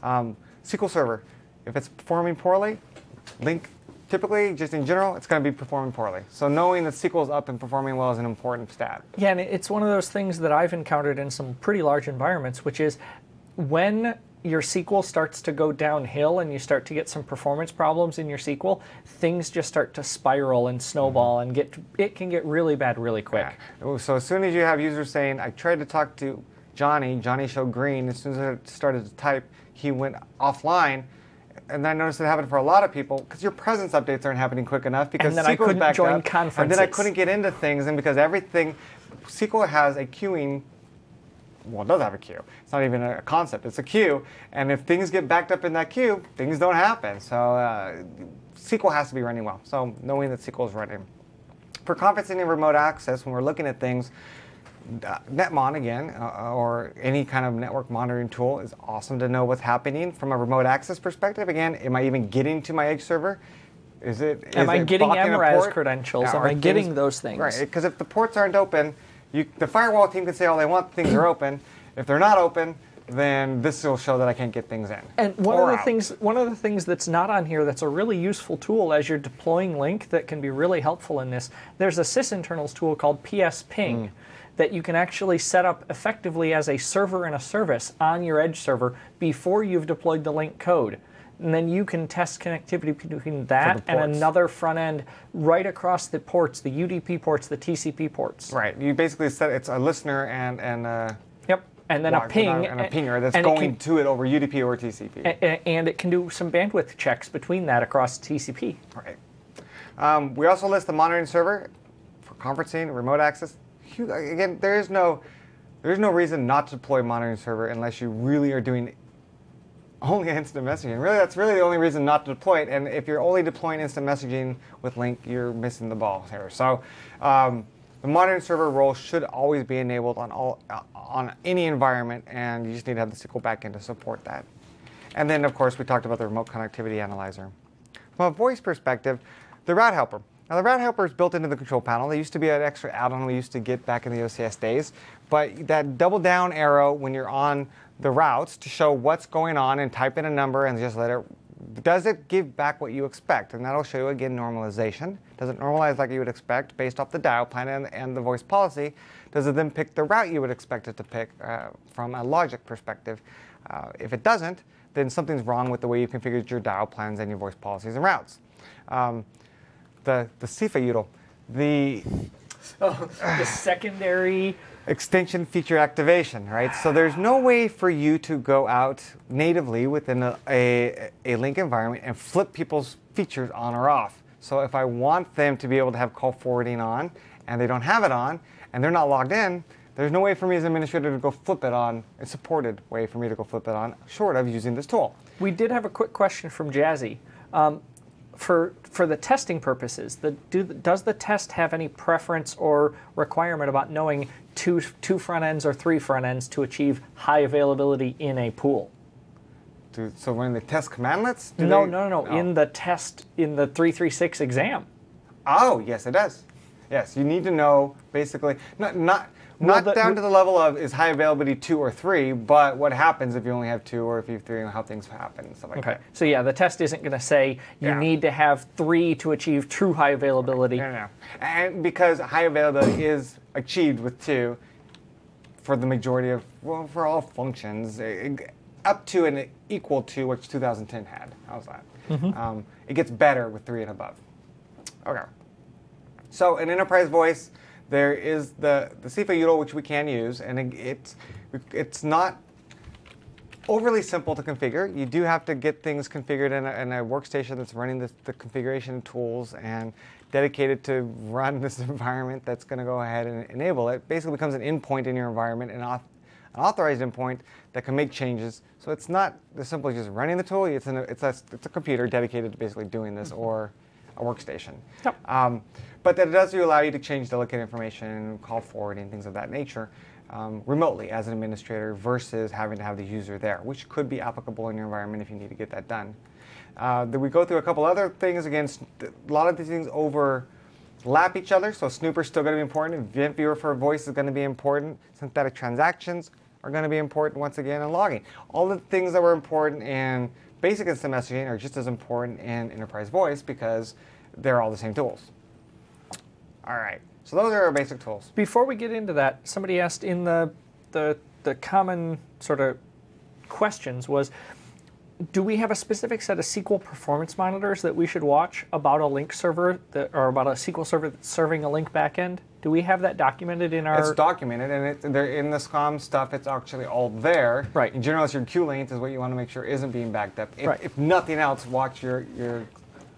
SQL Server, if it's performing poorly, Lync, typically, just in general, it's going to be performing poorly. So knowing that SQL is up and performing well is an important stat. Yeah, and it's one of those things that I've encountered in some pretty large environments, which is when your SQL starts to go downhill and you start to get some performance problems in your SQL, things just start to spiral and snowball, and it can get really bad really quick. Yeah. So as soon as you have users saying, I tried to talk to Johnny showed green, as soon as I started to type, he went offline. And I noticed it happened for a lot of people because your presence updates aren't happening quick enough because and then SQL's backed up, conferences. and then I couldn't get into things, and because SQL has a queuing. Well, it does have a queue. It's not even a concept. It's a queue. And if things get backed up in that queue, things don't happen. So SQL has to be running well. So knowing that SQL is running. For conferencing and remote access, when we're looking at things, netmon, again, or any kind of network monitoring tool is awesome to know what's happening from a remote access perspective. Again, am I even getting to my edge server? Am I getting blocking a MRAS port? credentials? Yeah, Am are I getting things- those things? Right, because if the ports aren't open, the firewall team can say all they want, things are open. If they're not open, then this will show that I can't get things in. And one of the things that's not on here that's a really useful tool as you're deploying Lync that can be really helpful in this, there's a sysinternals tool called PS Ping that you can actually set up effectively as a server and a service on your edge server before you've deployed the Lync code. And then you can test connectivity between that and another front end right across the ports, the UDP ports, the TCP ports. Right, you basically set it's a listener and Yep. And then a ping. And a pinger that's going to it over UDP or TCP. And it can do some bandwidth checks between that across TCP. Right. We also list the monitoring server for conferencing, remote access. Again, there's no reason not to deploy monitoring server unless you really are doing only instant messaging. Really, that's really the only reason not to deploy it. And if you're only deploying instant messaging with Lync, you're missing the ball here. So the monitoring server role should always be enabled on any environment, and you just need to have the SQL backend to support that. And then, of course, we talked about the remote connectivity analyzer. From a voice perspective, the route helper. Now, the route helper is built into the control panel. They used to be an extra add-on we used to get back in the OCS days. But that double down arrow when you're on the routes to show what's going on and type in a number and just let it, does it give back what you expect? And that'll show you, again, normalization. Does it normalize like you would expect based off the dial plan and the voice policy? Does it then pick the route you would expect it to pick from a logic perspective? If it doesn't, then something's wrong with the way you configured your dial plans and your voice policies and routes. The CIFA util, the secondary extension feature activation, right? So there's no way for you to go out natively within a Lync environment and flip people's features on or off. So if I want them to be able to have call forwarding on and they don't have it on and they're not logged in, there's no way for me as an administrator to go flip it on, a supported way for me to go flip it on, short of using this tool. We did have a quick question from Jazzy. For the testing purposes, does the test have any preference or requirement about knowing two front ends or three front ends to achieve high availability in a pool? So when they test commandlets? No. Oh. In the test, in the 336 exam. Oh, yes, it does. Yes, you need to know basically, not down to the level of is high availability 2 or 3, but what happens if you only have 2 or if you have 3 and how things happen and stuff like that. So yeah, the test isn't going to say you need to have 3 to achieve true high availability. No. And because high availability is achieved with 2 for the majority of, well, for all functions, up to and equal to what 2010 had. How's that? It gets better with 3 and above. Okay. So in enterprise voice, there is the CIFA util, which we can use, and it's not overly simple to configure. You do have to get things configured in a workstation that's running the configuration tools and dedicated to run this environment that's going to go ahead and enable it. Basically becomes an endpoint in your environment, an authorized endpoint that can make changes. So it's not as simple as just running the tool. It's a computer dedicated to basically doing this, or a workstation. Yep. But that does allow you to change delicate information, call forwarding, things of that nature, remotely as an administrator versus having to have the user there, which could be applicable in your environment if you need to get that done. Then we go through a couple other things. Again, a lot of these things overlap each other, so Snooper's still going to be important. Event viewer for voice is going to be important. Synthetic transactions are going to be important once again, and logging. All the things that were important in basic instant messaging are just as important in enterprise voice because they're all the same tools. All right, so those are our basic tools. Before we get into that, somebody asked in the common sort of questions was, do we have a specific set of SQL performance monitors that we should watch about a Lync server or about a SQL server that's serving a Lync backend? Do we have that documented in our... It's documented, and they're in the SCOM stuff. It's actually all there. Right. In general, it's your queue length is what you want to make sure isn't being backed up. If nothing else, watch your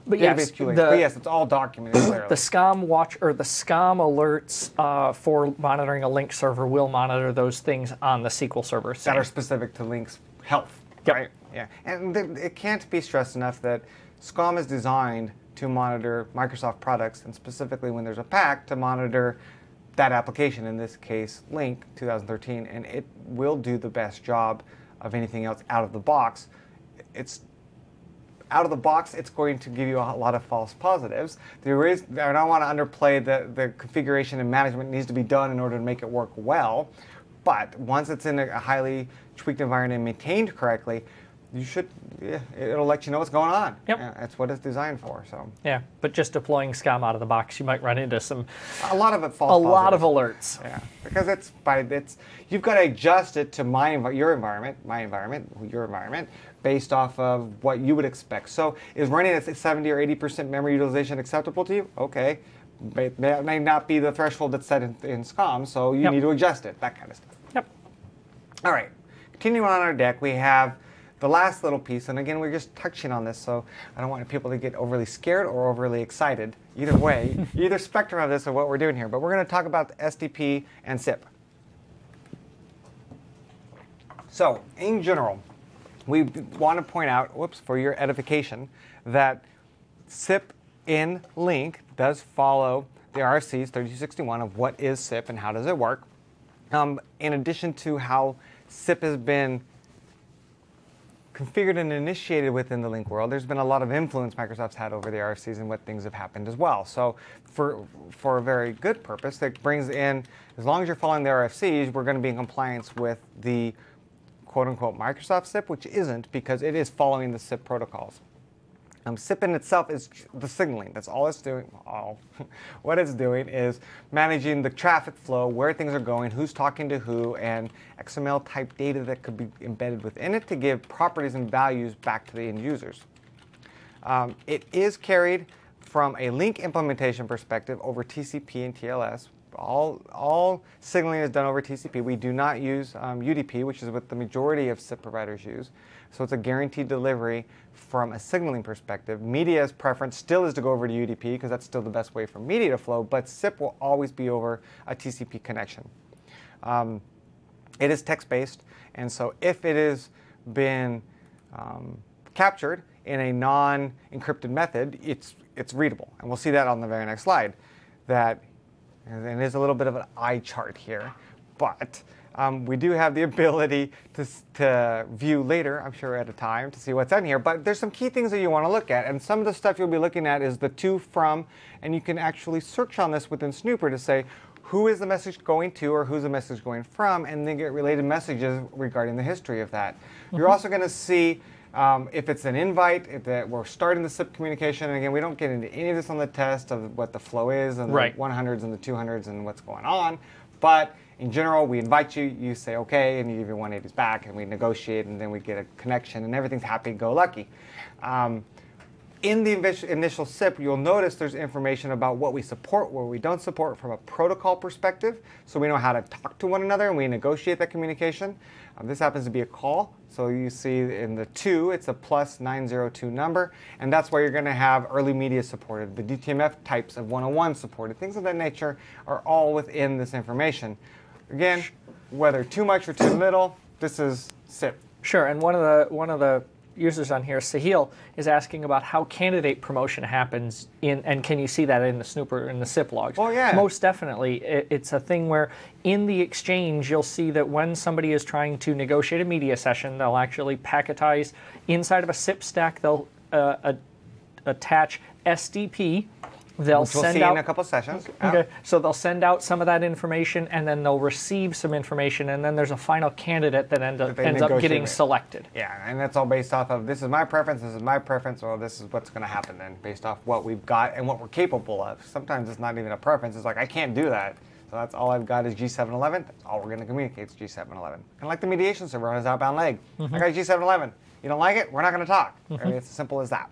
database queue length. But yes, it's all documented clearly. The SCOM watch or the SCOM alerts for monitoring a Lync server will monitor those things on the SQL server. That are specific to Lync's health. Yep. Right? Yeah. And it can't be stressed enough that SCOM is designed to monitor Microsoft products, and specifically when there's a pack to monitor that application, in this case Lync 2013, and it will do the best job of anything else out of the box. It's out of the box, it's going to give you a lot of false positives. I don't want to underplay the configuration and management needs to be done in order to make it work well. But once it's in a highly tweaked environment and maintained correctly, it'll let you know what's going on. Yep. That's what it's designed for. So yeah, but just deploying scum out of the box, you might run into a lot of it false positives. lot of alerts. Yeah, because you've got to adjust it to your environment, your environment, based off of what you would expect. So is running at 70 or 80% memory utilization acceptable to you? Okay. It may not be the threshold that's set in SCOM, so you need to adjust it, that kind of stuff. Yep. All right, continuing on our deck, we have the last little piece, and again, we're just touching on this, so I don't want people to get overly scared or overly excited. Either way, either spectrum of this of what we're doing here, but we're going to talk about the SDP and SIP. So, in general, we want to point out, for your edification, that SIP in Lync does follow the RFCs 3261 of what is SIP and how does it work. In addition to how SIP has been configured and initiated within the Lync world, there's been a lot of influence Microsoft's had over the RFCs and what things have happened as well. So for a very good purpose, that brings in, as long as you're following the RFCs, we're going to be in compliance with the quote-unquote Microsoft SIP, which isn't, because it is following the SIP protocols. SIP in itself is the signaling. That's all it's doing. What it's doing is managing the traffic flow, where things are going, who's talking to who, and XML type data that could be embedded within it to give properties and values back to the end users. It is carried from a Lync implementation perspective over TCP and TLS. All signaling is done over TCP. We do not use UDP, which is what the majority of SIP providers use. So it's a guaranteed delivery from a signaling perspective. Media's preference still is to go over to UDP because that's still the best way for media to flow, but SIP will always be over a TCP connection. It is text-based, and so if it has been captured in a non-encrypted method, it's readable. And we'll see that on the very next slide. And it is a little bit of an eye chart here, but we do have the ability to view later, I'm sure at a time, to see what's in here. But there's some key things that you want to look at, and some of the stuff you'll be looking at is the to, from, and you can actually search on this within Snooper to say who is the message going to or who's the message going from, and then get related messages regarding the history of that. You're also going to see if it's an invite, that we're starting the SIP communication. And again, we don't get into any of this on the test of what the flow is and the 100s and the 200s and what's going on. But in general, we invite you, you say okay, and you give your 180s back, and we negotiate, and then we get a connection, and everything's happy-go-lucky. In the initial SIP, you'll notice there's information about what we support, what we don't support from a protocol perspective, so we know how to talk to one another, and we negotiate that communication. This happens to be a call, so you see in the 2, it's a +902 number, and that's why you're going to have early media supported. The DTMF types of 101 supported. Things of that nature are all within this information. Again, whether too much or too little, this is SIP. Sure, and one of the users on here, Sahil, is asking about how candidate promotion happens and can you see that in the Snooper, in the SIP logs? Oh, yeah. Most definitely. It's a thing where in the exchange, you'll see that when somebody is trying to negotiate a media session, they'll actually packetize inside of a SIP stack, they'll attach SDP. They'll Which we'll send see out in a couple sessions. Okay, so they'll send out some of that information, and then they'll receive some information, and then there's a final candidate that ends up getting selected. Yeah, and that's all based off of this is my preference, well, this is what's going to happen then, based off what we've got and what we're capable of. Sometimes it's not even a preference. It's like, I can't do that. So that's all I've got is G711. That's all we're going to communicate is G711. And like the mediation server on his outbound leg. I got G711. You don't like it? We're not going to talk. I mean, it's as simple as that.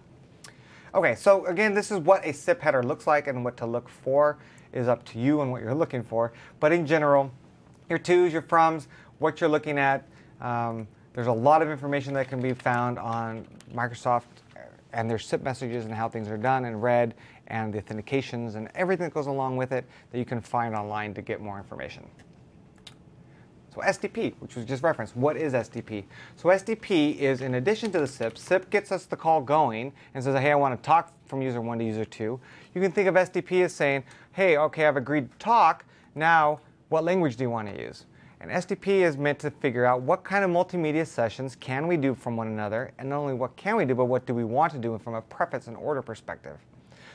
Okay, so again, this is what a SIP header looks like, and what to look for is up to you and what you're looking for. But in general, your to's, your froms, what you're looking at, there's a lot of information that can be found on Microsoft and their SIP messages and how things are done and read, and the authentications and everything that goes along with it that you can find online to get more information. So SDP, which was just referenced, what is SDP? So SDP is, in addition to the SIP, SIP gets us the call going and says, hey, I want to talk from user 1 to user 2. You can think of SDP as saying, hey, okay, I've agreed to talk. Now, what language do you want to use? And SDP is meant to figure out what kind of multimedia sessions can we do from one another, and not only what can we do, but what do we want to do from a preference and order perspective.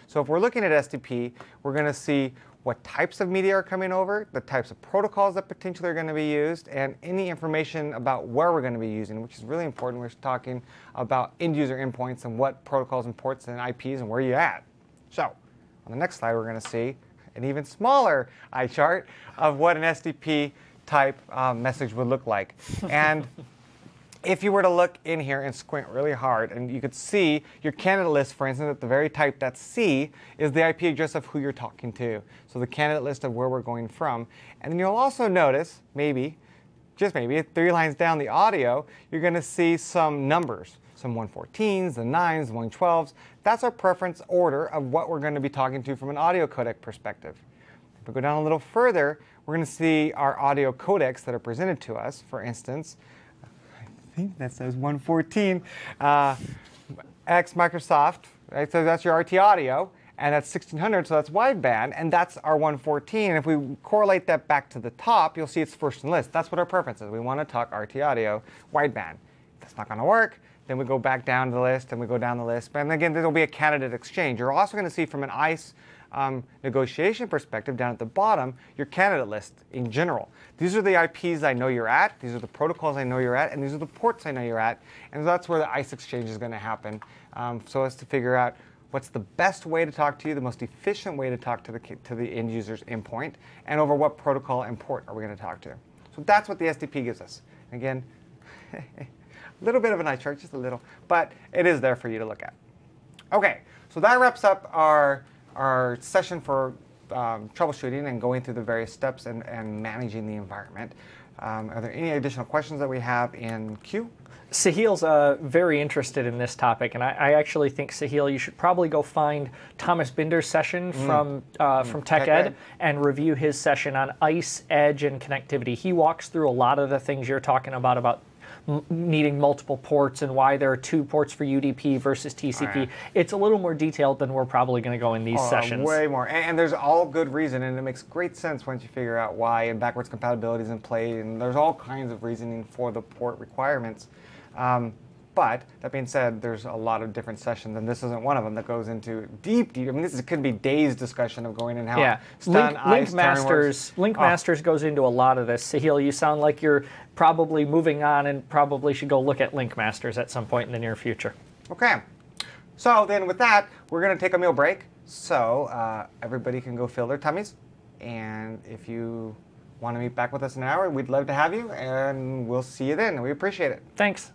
So if we're looking at SDP, we're going to see what types of media are coming over, the types of protocols that potentially are going to be used, and any information about where we're going to be using, which is really important. We're talking about end user endpoints and what protocols and ports and IPs and where you're at. So on the next slide, we're going to see an even smaller eye chart of what an SDP type message would look like. And if you were to look in here and squint really hard, and you could see your candidate list, for instance, at the very type, that C is the IP address of who you're talking to. So the candidate list of where we're going from. And then you'll also notice, maybe, just maybe, 3 lines down the audio, you're going to see some numbers, some 114s, the 9s, the 112s. That's our preference order of what we're going to be talking to from an audio codec perspective. If we go down a little further, we're going to see our audio codecs that are presented to us. For instance, I think that says 114 X Microsoft, right? So that's your RT audio, and that's 1600, so that's wideband, and that's our 114. And if we correlate that back to the top, you'll see it's first in the list. That's what our preference is. We want to talk RT audio wideband. If that's not going to work, then we go back down the list, and we go down the list. And again, there will be a candidate exchange. You're also going to see from an ICE negotiation perspective down at the bottom, your candidate list in general. These are the IPs I know you're at, these are the protocols I know you're at, and these are the ports I know you're at, and that's where the ICE exchange is going to happen, so as to figure out what's the best way to talk to you, the most efficient way to talk to the end user's endpoint, and over what protocol and port are we going to talk to. So that's what the SDP gives us. Again, a little bit of an eye chart, just a little, but it is there for you to look at. Okay, so that wraps up our session for troubleshooting and going through the various steps and managing the environment. Are there any additional questions that we have in queue? Sahil's very interested in this topic, and I actually think, Sahil, you should probably go find Thomas Binder's session from TechEd and review his session on ICE, Edge, and connectivity. He walks through a lot of the things you're talking about needing multiple ports and why there are 2 ports for UDP versus TCP. Right. It's a little more detailed than we're probably going to go in these sessions. Way more. And there's all good reason, and it makes great sense once you figure out why, and backwards compatibility is in play, and there's all kinds of reasoning for the port requirements. But that being said, there's a lot of different sessions, and this isn't one of them that goes into deep. I mean, this could be days discussion of going and how Lync Masters goes into a lot of this. Sahil, you sound like you're probably moving on and probably should go look at Lync Masters at some point in the near future. Okay. So then with that, we're going to take a meal break. So everybody can go fill their tummies. And if you want to meet back with us in an hour, we'd love to have you. And we'll see you then. We appreciate it. Thanks.